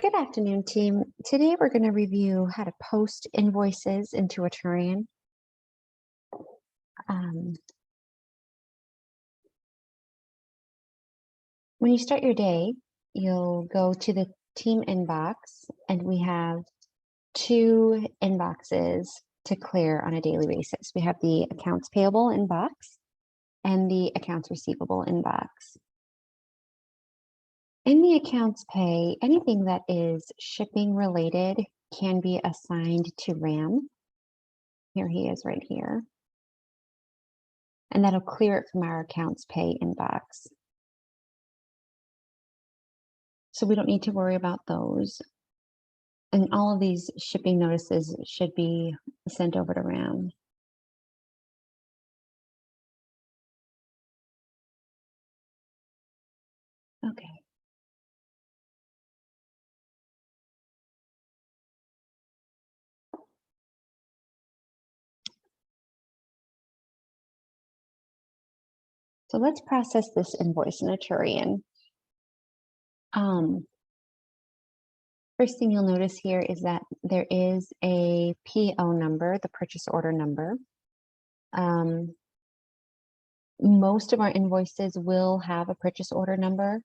Good afternoon, team. Today we're going to review how to post invoices into Aturian. When you start your day, you'll go to the team inbox, and we have two inboxes to clear on a daily basis. We have the accounts payable inbox and the accounts receivable inbox. In the accounts pay, anything that is shipping related can be assigned to RAM. Here he is right here. And that'll clear it from our accounts pay inbox. So we don't need to worry about those. And all of these shipping notices should be sent over to RAM. Okay. So let's process this invoice in Aturian. First thing you'll notice here is that there is a PO number, the purchase order number. Most of our invoices will have a purchase order number.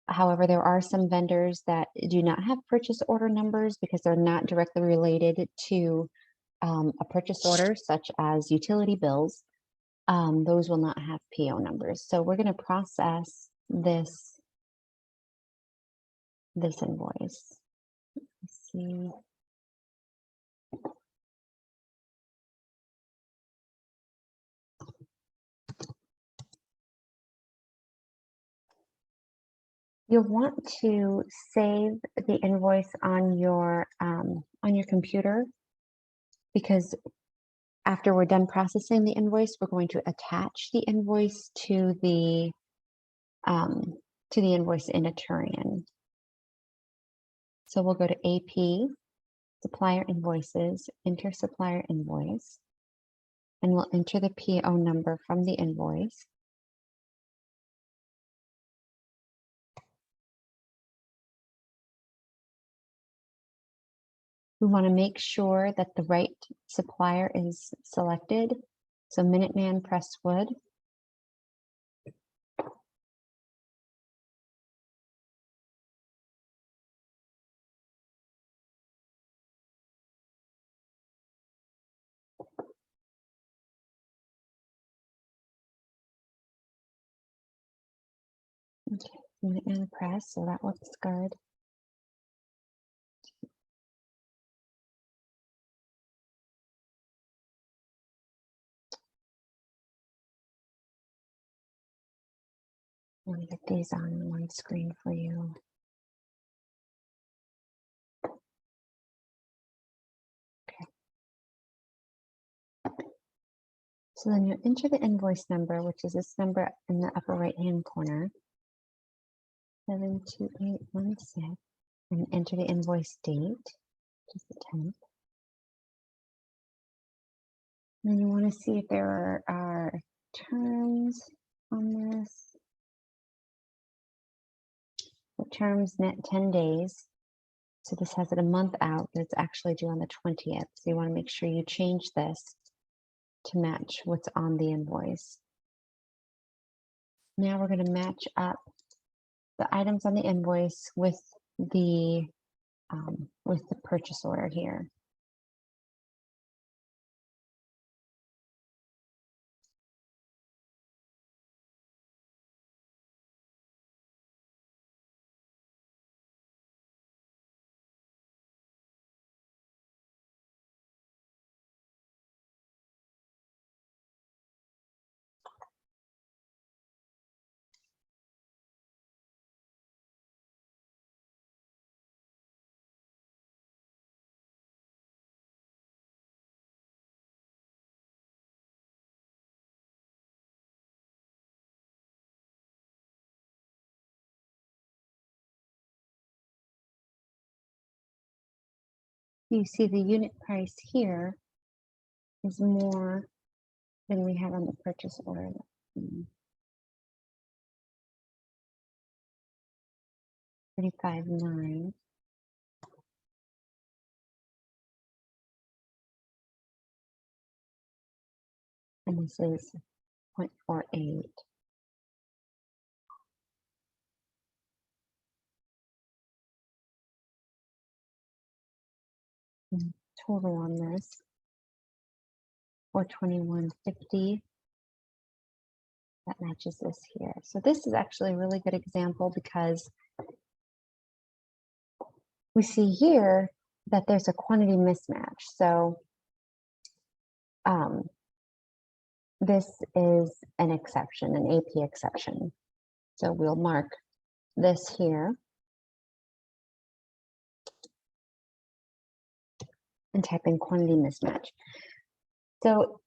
However, there are some vendors that do not have purchase order numbers because they're not directly related to a purchase order, such as utility bills. Those will not have PO numbers. So we're going to process this invoice. Let's see. You'll want to save the invoice on your computer, because after we're done processing the invoice, we're going to attach the invoice to the invoice in Aturian. So we'll go to AP, supplier invoices, enter supplier invoice, and we'll enter the PO number from the invoice. We want to make sure that the right supplier is selected. So Minuteman Presswood. Okay, Minuteman Press, so that looks good. Let me get these on one screen for you. Okay. So then you enter the invoice number, which is this number in the upper right-hand corner, 72816, and enter the invoice date, which is the 10th. And then you want to see if there are terms on this. The terms net 10 days. So this has it a month out, but it's actually due on the 20th. So you want to make sure you change this to match what's on the invoice. Now we're going to match up the items on the invoice with the purchase order here. You see the unit price here is more than we have on the purchase order. $35.9. and this is 0.48. Total on this, 421.50. That matches this here. So this is actually a really good example because we see here that there's a quantity mismatch. So this is an exception, an AP exception. So we'll mark this here and type in quantity mismatch. So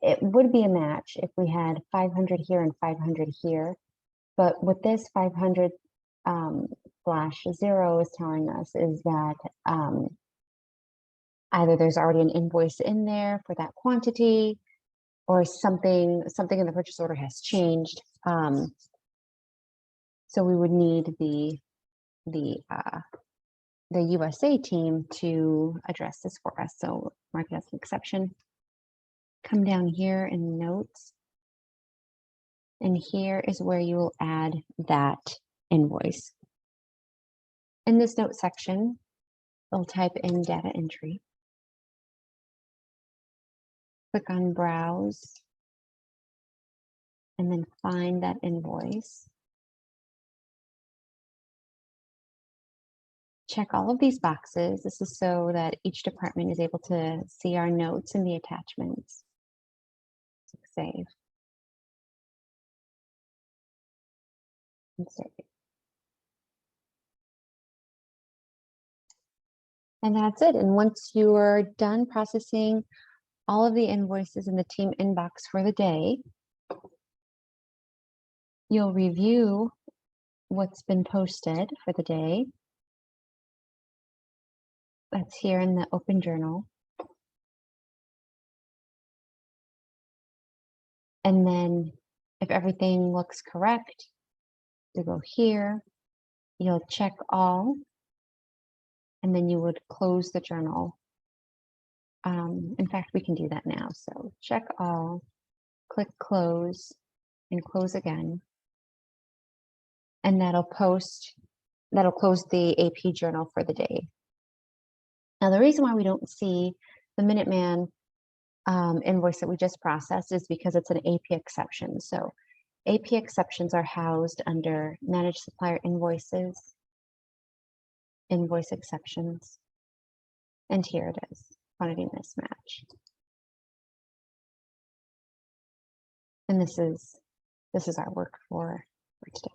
it would be a match if we had 500 here and 500 here, but what this 500 /0 is telling us is that either there's already an invoice in there for that quantity, or something in the purchase order has changed. So we would need the USA team to address this for us. So mark it as an exception. Come down here in notes, and here is where you will add that invoice. In this note section, we'll type in data entry. Click on browse, and then find that invoice. Check all of these boxes. This is so that each department is able to see our notes in the attachments. Save. And save. And that's it. And once you're done processing all of the invoices in the team inbox for the day, you'll review what's been posted for the day. That's here in the open journal. And then if everything looks correct, you go here, you'll check all, and then you would close the journal. In fact, we can do that now. So check all, click close, and close again. And that'll close the AP journal for the day. Now, the reason why we don't see the Minuteman invoice that we just processed is because it's an AP exception. So AP exceptions are housed under Managed Supplier Invoices, Invoice Exceptions, and here it is, Quantity Mismatch. And this is our work for today.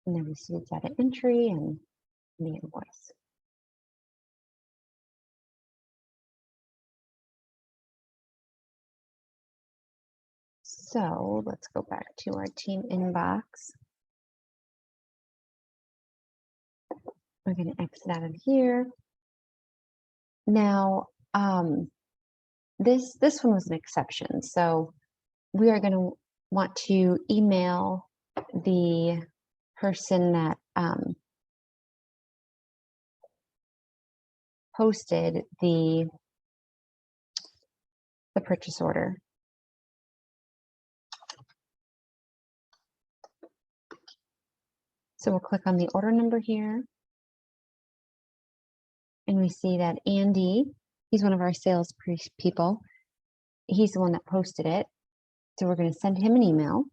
And then we see data entry and the invoice. So let's go back to our team inbox. We're going to exit out of here. Now, this one was an exception. So we are going to want to email the person that posted the purchase order. So we'll click on the order number here. And we see that Andy, he's one of our sales people. He's the one that posted it. So we're going to send him an email.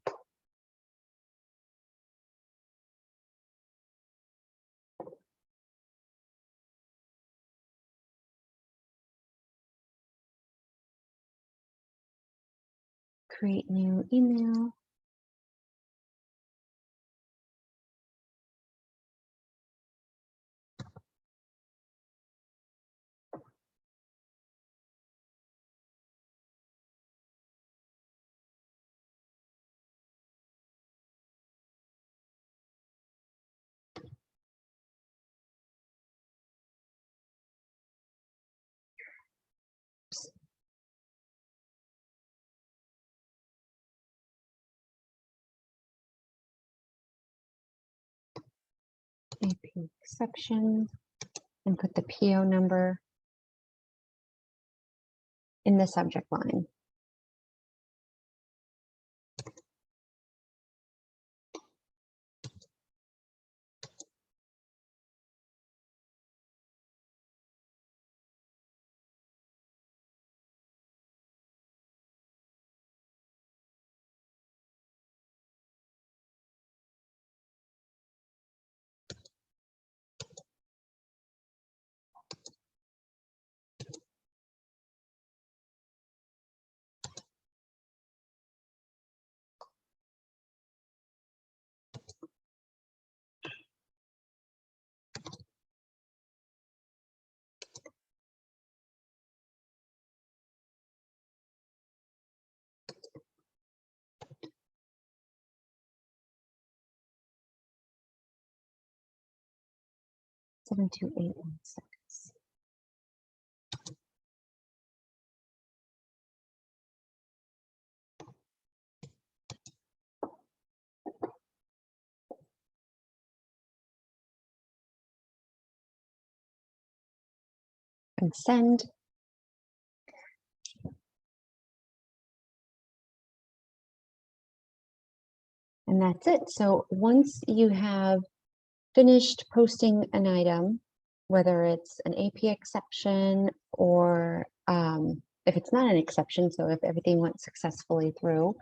Create new email. AP exception, and put the PO number. in the subject line. Seven, 2, 8, 1, 6. And send. And that's it. So once you have finished posting an item, whether it's an AP exception or if it's not an exception, so if everything went successfully through,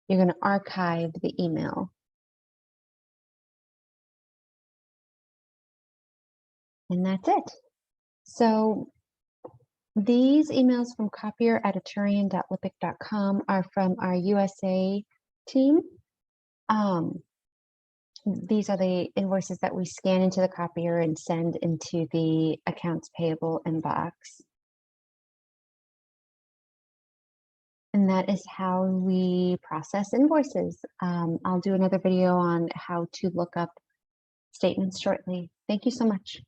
you're going to archive the email. And that's it. So these emails from copier@aturian.lipic.com are from our USA team. These are the invoices that we scan into the copier and send into the accounts payable inbox. And that is how we process invoices. I'll do another video on how to look up statements shortly. Thank you so much.